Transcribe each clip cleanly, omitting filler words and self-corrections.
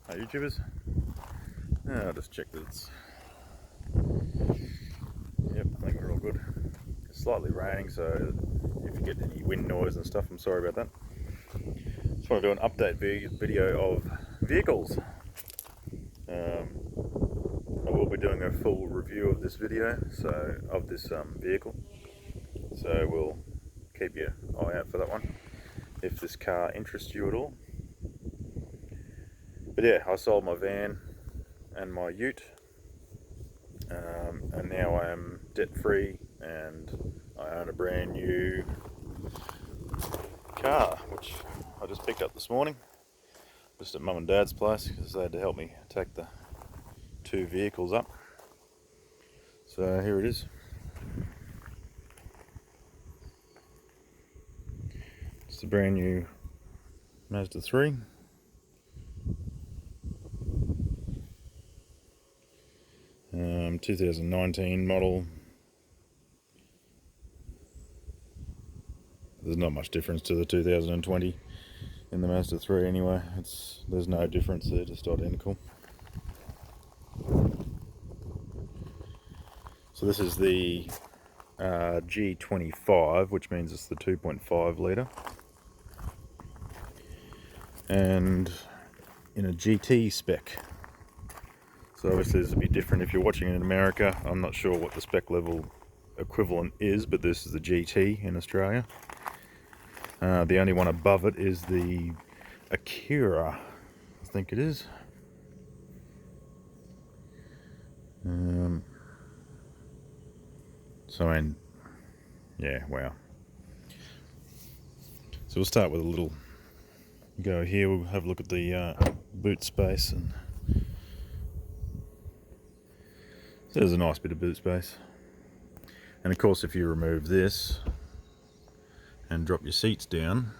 Hi YouTubers. I'll just check that it's... Yep, I think we're all good. It's slightly raining, so if you get any wind noise and stuff, I'm sorry about that. Just want to do an update video of vehicles. I will be doing a full review of this video, so of this vehicle. So we'll keep your eye out for that one, if this car interests you at all. But yeah, I sold my van and my ute, and now I am debt free and I own a brand new car, which I just picked up this morning, just at mum and dad's place, because they had to help me take the two vehicles up. So here it is. It's a brand new Mazda 3. Um, 2019 model. There's not much difference to the 2020 in the Mazda 3 anyway. There's no difference, they're just identical. So this is the G25, which means it's the 2.5 litre. And in a GT spec. So obviously this will be different if you're watching it in America. I'm not sure what the spec level equivalent is, but this is the GT in Australia. The only one above it is the Acura, I think it is. Yeah, wow. So we'll start with a little go here. We'll have a look at the boot space, and there's a nice bit of boot space. And of course, if you remove this and drop your seats down,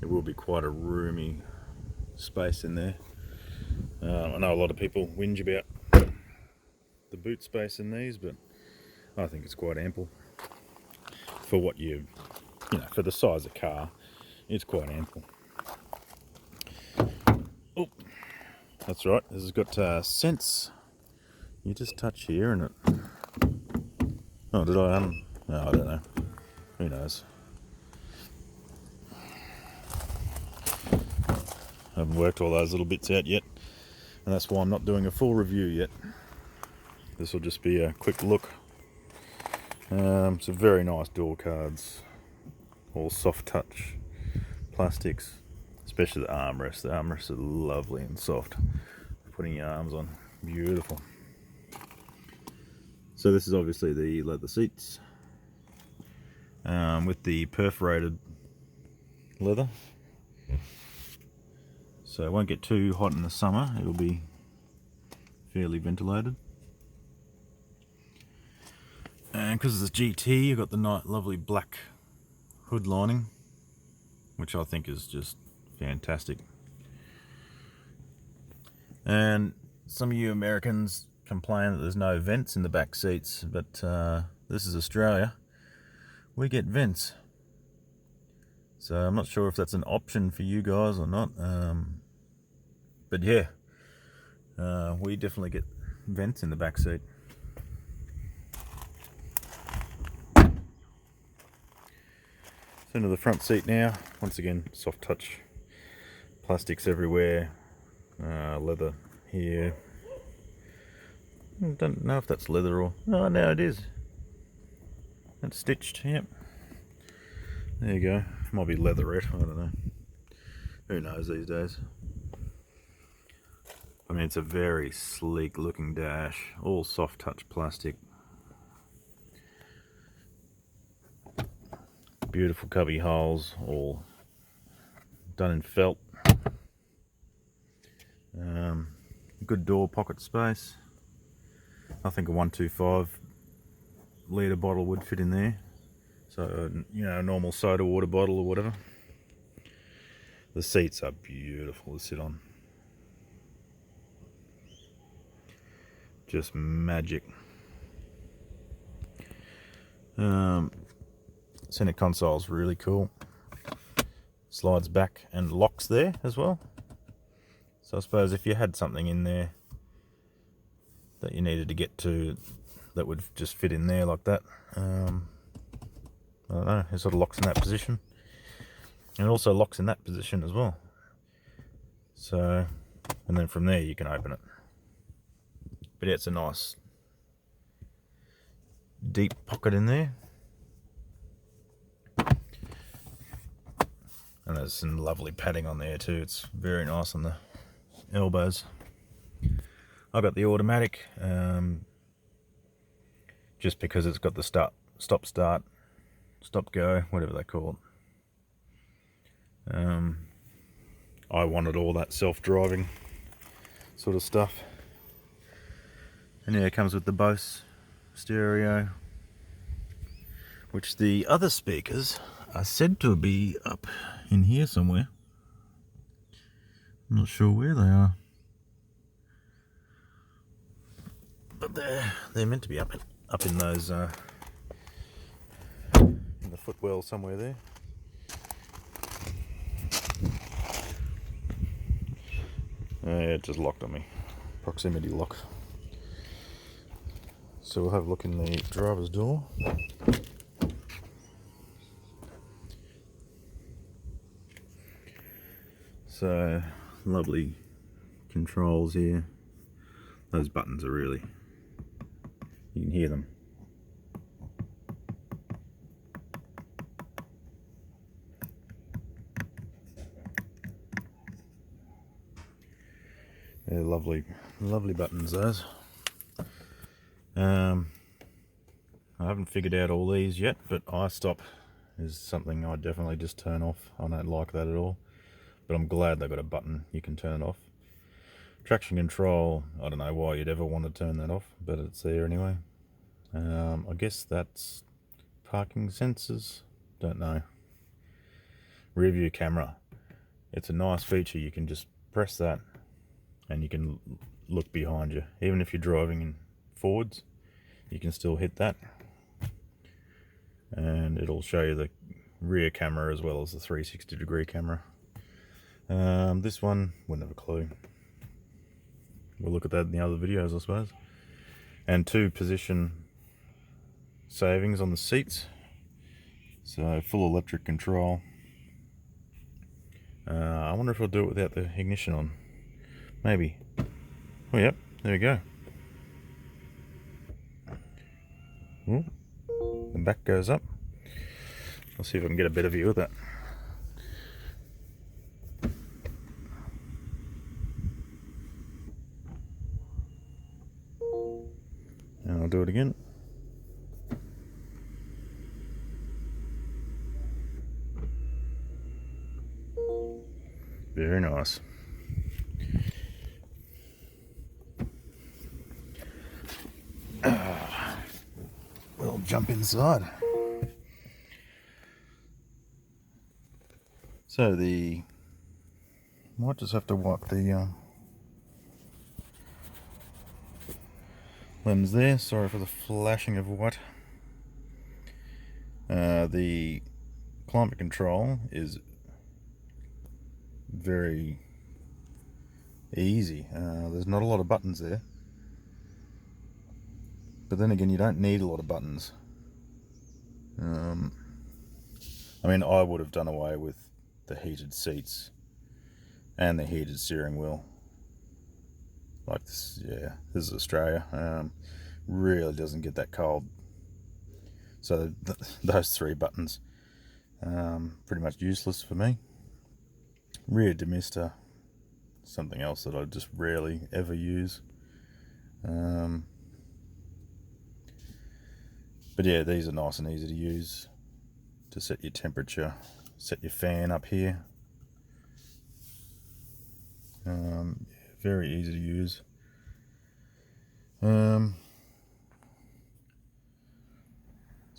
it will be quite a roomy space in there. I know a lot of people whinge about the boot space in these, but I think it's quite ample for what you know, for the size of car. It's quite ample. Oh, that's right. This has got sense. You just touch here and it. Oh, did I? No, I don't know. Who knows? I haven't worked all those little bits out yet, and that's why I'm not doing a full review yet. This will just be a quick look. It's a very nice door cards, all soft touch plastics, especially the armrests. The armrests are lovely and soft. Putting your arms on, beautiful. So this is obviously the leather seats with the perforated leather. So it won't get too hot in the summer. It'll be fairly ventilated. And because it's a GT, you've got the lovely black hood lining, which I think is just fantastic. And some of you Americans complain that there's no vents in the back seats, but this is Australia. We get vents. So I'm not sure if that's an option for you guys or not. But yeah, we definitely get vents in the back seat. So into the front seat now. Once again, soft touch, plastics everywhere, leather here. I don't know if that's leather or... Oh, no, it is. It's stitched, yep. There you go. Might be leatherette, I don't know. Who knows these days? I mean, it's a very sleek looking dash, all soft touch plastic. Beautiful cubby holes, all done in felt. Good door pocket space. I think a 125 litre bottle would fit in there. So, you know, a normal soda water bottle or whatever. The seats are beautiful to sit on. Just magic. Center console's really cool. Slides back and locks there as well. So I suppose if you had something in there that you needed to get to that would just fit in there like that, I don't know, it sort of locks in that position. And it also locks in that position as well. So, and then from there you can open it. But yeah, it's a nice deep pocket in there. And there's some lovely padding on there too. It's very nice on the elbows. I got the automatic, just because it's got the stop, start, stop, go, whatever they call it. I wanted all that self-driving sort of stuff. And yeah, it comes with the Bose stereo, which the other speakers are said to be up in here somewhere. I'm not sure where they are, but they're meant to be up in those in the footwell somewhere there. Yeah, it just locked on me. Proximity lock. So we'll have a look in the driver's door. So lovely controls here. Those buttons are really, you can hear them. They're lovely buttons, those. I haven't figured out all these yet, but I-stop is something I definitely just turn off. I don't like that at all, but I'm glad they've got a button you can turn off. Traction control, I don't know why you'd ever want to turn that off, but it's there anyway. I guess that's parking sensors, don't know. Rear view camera, it's a nice feature. You can just press that and you can look behind you. Even if you're driving in forwards, you can still hit that and it'll show you the rear camera as well as the 360-degree camera. This one, wouldn't have a clue. We'll look at that in the other videos, I suppose. And 2 position savings on the seats, so full electric control. I wonder if I'll do it without the ignition on. Maybe. Oh, yep, there we go. Ooh, the back goes up. I'll see if I can get a better view of that. And I'll do it again. Very nice. We'll jump inside. So might just have to wipe the lens there. Sorry for the flashing of white. The climate control is very easy. There's not a lot of buttons there, but then again, you don't need a lot of buttons. I mean, I would have done away with the heated seats and the heated steering wheel. Like this, yeah, this is Australia. Really doesn't get that cold. So those 3 buttons, pretty much useless for me. Rear demister, something else that I just rarely ever use. But yeah, these are nice and easy to use to set your temperature, set your fan up here. Very easy to use. It's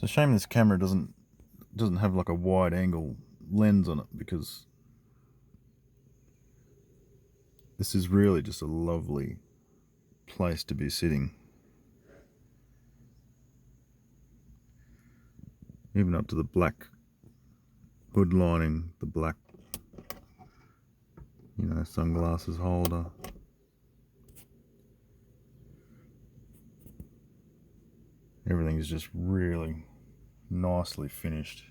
a shame this camera doesn't have like a wide angle lens on it, because this is really just a lovely place to be sitting. Even up to the black hood lining, the black, you know, sunglasses holder. Everything is just really nicely finished.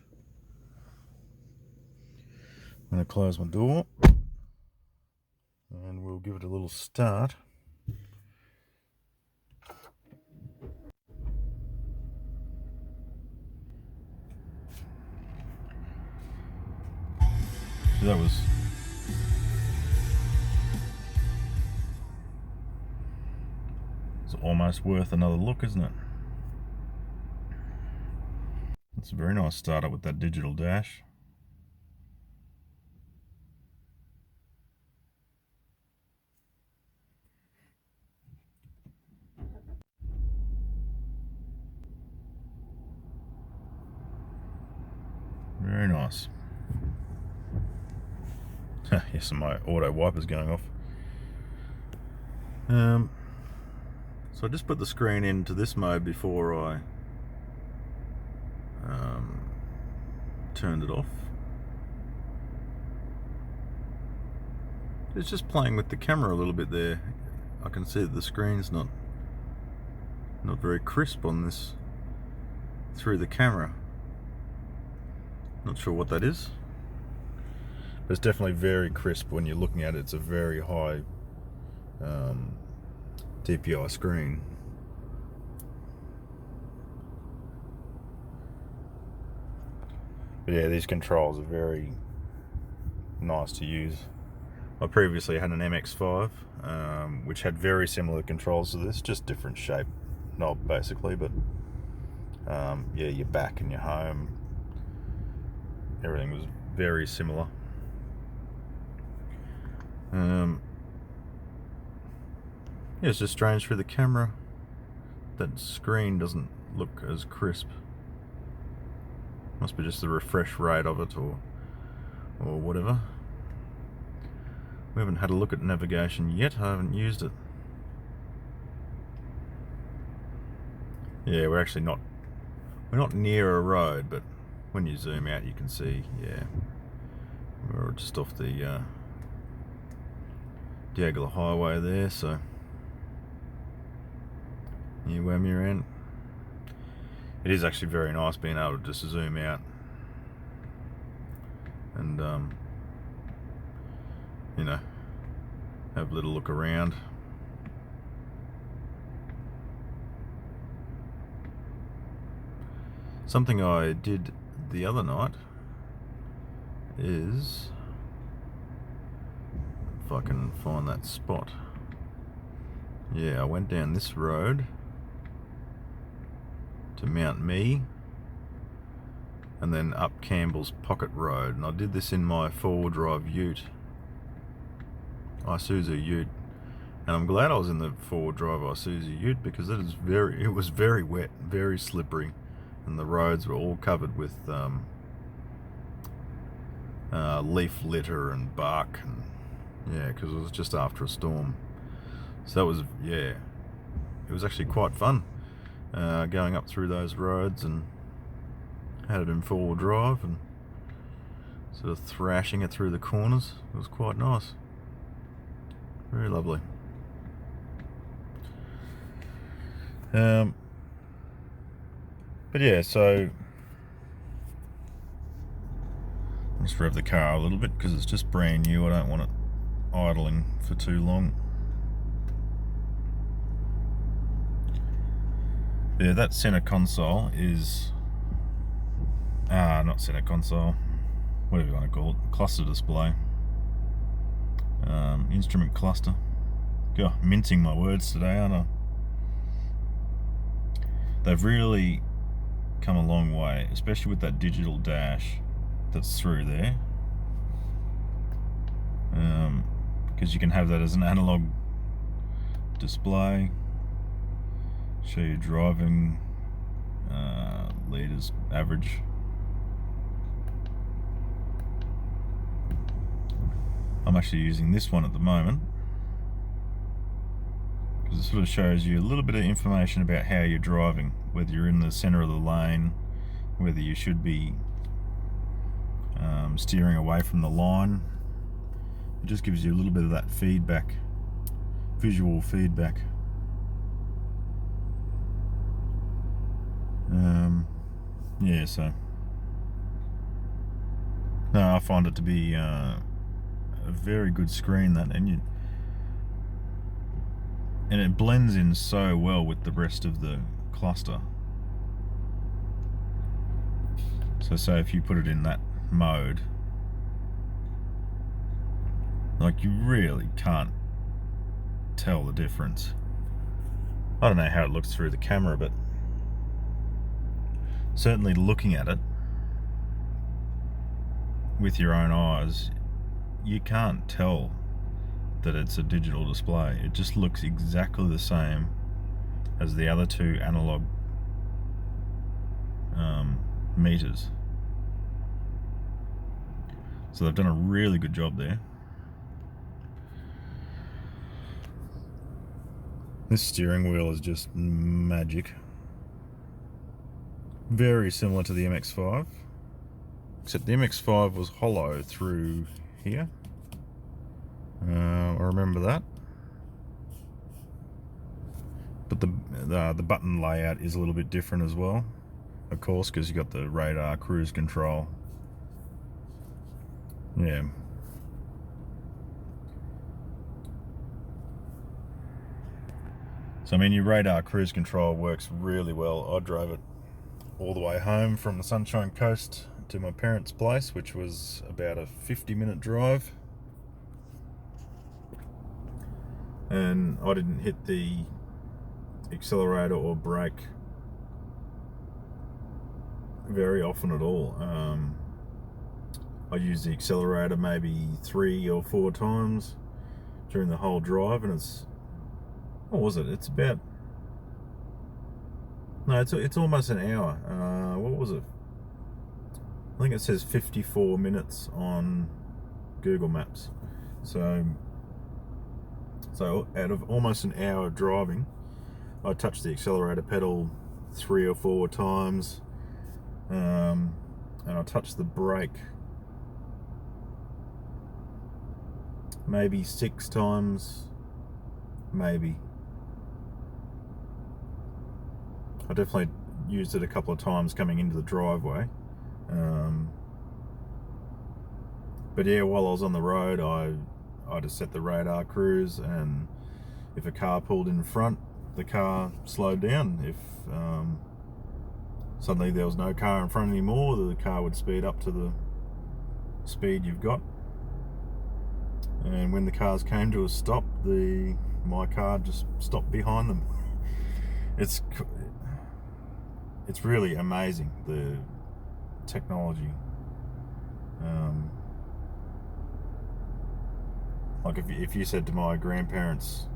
I'm going to close my door and we'll give it a little start. So that was it's almost worth another look, isn't it? It's a very nice startup with that digital dash. Very nice. Yes, and my auto wiper's going off. So I just put the screen into this mode before I turned it off. It's just playing with the camera a little bit there. I can see that the screen's not very crisp on this through the camera. Not sure what that is, but it's definitely very crisp when you're looking at it. It's a very high DPI screen. But yeah, these controls are very nice to use. I previously had an MX-5 which had very similar controls to this, just different shape knob basically, but yeah, your back and your home, everything was very similar. Yeah, it's just strange through the camera that screen doesn't look as crisp. Must be just the refresh rate of it or whatever. We haven't had a look at navigation yet. I haven't used it. Yeah, we're not near a road, but when you zoom out you can see, yeah, we're just off the Diagonal Highway there, so near Wamuran. It is actually very nice being able to just zoom out and you know, have a little look around. Something I did the other night is, if I can find that spot, yeah, I went down this road to Mount Mee and then up Campbell's Pocket Road, and I did this in my four-wheel drive ute, Isuzu ute, and I'm glad I was in the four-wheel drive Isuzu ute because it was very wet, very slippery, and the roads were all covered with leaf litter and bark, and yeah, because it was just after a storm. So that was, yeah, it was actually quite fun going up through those roads, and had it in four-wheel drive and sort of thrashing it through the corners. It was quite nice, very lovely. But yeah, so I'll just rev the car a little bit because it's just brand new. I don't want it idling for too long. Yeah, that center console is not center console, whatever you want to call it, cluster display, instrument cluster. God, mincing my words today, aren't I? They've really come a long way, especially with that digital dash that's through there, because you can have that as an analog display, show you driving liters average. I'm actually using this one at the moment because it sort of shows you a little bit of information about how you're driving, whether you're in the center of the lane, whether you should be steering away from the line, It just gives you a little bit of that feedback, visual feedback. Yeah, so no, I find it to be a very good screen, that, and it blends in so well with the rest of the cluster. So say if you put it in that mode, like, you really can't tell the difference. I don't know how it looks through the camera, but certainly looking at it with your own eyes, you can't tell that it's a digital display. It just looks exactly the same as the other two analog meters. So they've done a really good job there. This steering wheel is just magic. Very similar to the MX-5, except the MX-5 was hollow through here. I remember that. But the button layout is a little bit different as well, of course, because you got the radar, cruise control. Yeah. So I mean, your radar cruise control works really well. I drove it all the way home from the Sunshine Coast to my parents' place, which was about a 50-minute drive. And I didn't hit the accelerator or brake very often at all. I used the accelerator maybe 3 or 4 times during the whole drive, and it's, what was it? It's about, no, it's almost an hour. What was it? I think it says 54 minutes on Google Maps. So out of almost an hour of driving, I touched the accelerator pedal 3 or 4 times, and I touched the brake maybe 6 times, maybe. I definitely used it a couple of times coming into the driveway. But yeah, while I was on the road, I just set the radar cruise, and if a car pulled in front, the car slowed down. If suddenly there was no car in front anymore, the car would speed up to the speed you've got. And when the cars came to a stop, my car just stopped behind them. It's really amazing, the technology. Like if you said to my grandparents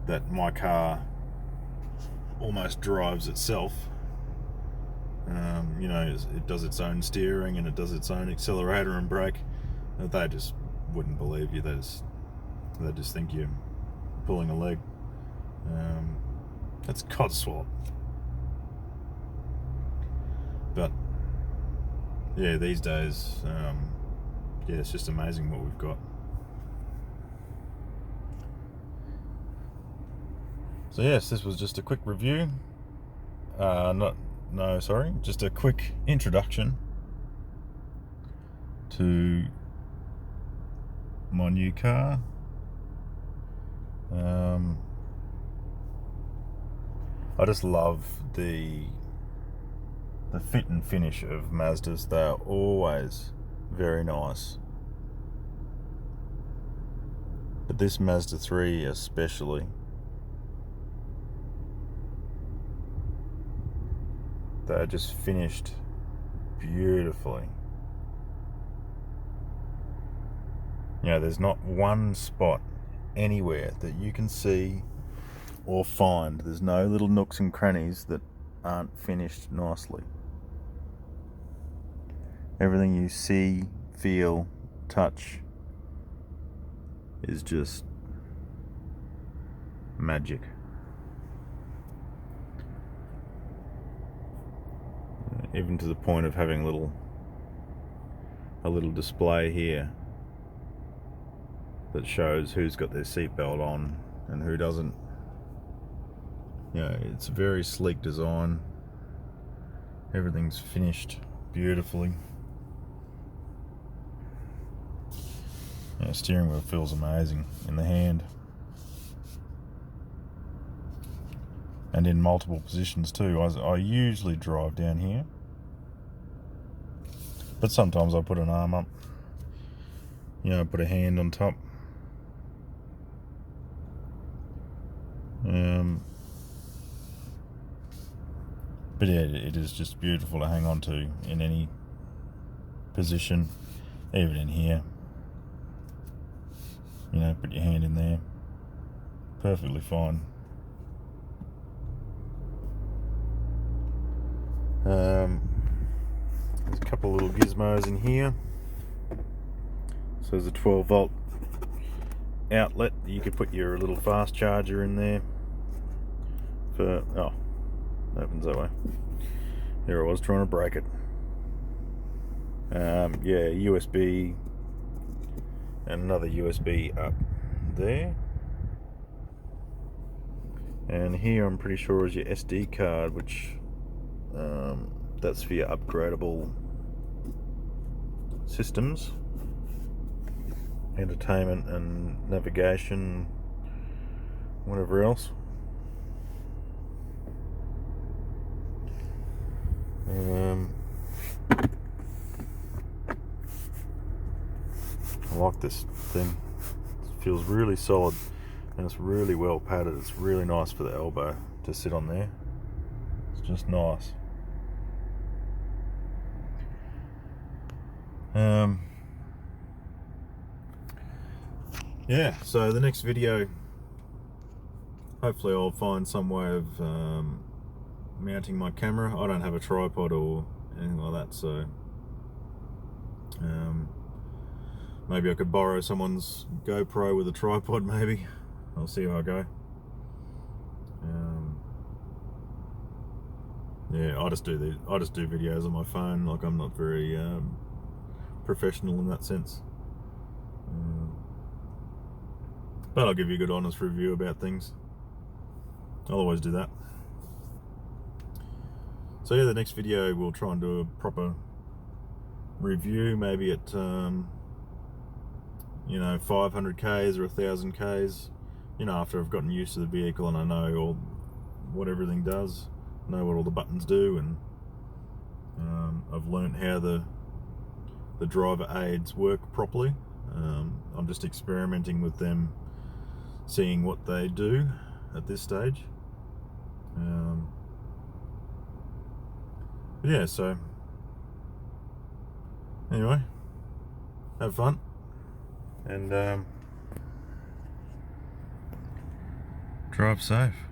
that my car almost drives itself, you know, it does its own steering and it does its own accelerator and brake, they just wouldn't believe you. They just think you're pulling a leg. That's codswallop. But yeah, these days, yeah, it's just amazing what we've got. So yes, this was just a quick review. Just a quick introduction to my new car. I just love the fit and finish of Mazdas. They are always very nice, but this Mazda 3 especially, they're just finished beautifully. You know, there's not one spot anywhere that you can see or find. There's no little nooks and crannies that aren't finished nicely. Everything you see, feel, touch is just magic. Even to the point of having a little display here that shows who's got their seatbelt on and who doesn't. You know, it's a very sleek design. Everything's finished beautifully. Yeah, steering wheel feels amazing in the hand. And in multiple positions too. I usually drive down here, but sometimes I put an arm up. You know, put a hand on top. But yeah, it is just beautiful to hang on to in any position, even in here. You know, put your hand in there, perfectly fine. There's a couple of little gizmos in here. So there's a 12-volt outlet. You could put your little fast charger in there for, oh, it opens that way. There I was trying to break it. Yeah, USB and another USB up there. And here I'm pretty sure is your SD card, which that's for your upgradable systems, entertainment and navigation, whatever else. I like this thing. It feels really solid and it's really well padded. It's really nice for the elbow to sit on there. It's just nice. Yeah, so the next video, hopefully I'll find some way of mounting my camera. I don't have a tripod or anything like that, so maybe I could borrow someone's GoPro with a tripod. Maybe I'll see how I go. Yeah, I just do videos on my phone. Like, I'm not very professional in that sense, but I'll give you a good honest review about things. I'll always do that. So yeah, the next video we'll try and do a proper review, maybe at you know, 500 k's or 1000 k's, you know, after I've gotten used to the vehicle and I know what everything does, know what all the buttons do, and I've learned how the driver aids work properly. I'm just experimenting with them, seeing what they do at this stage. But yeah, so anyway, have fun and drive safe.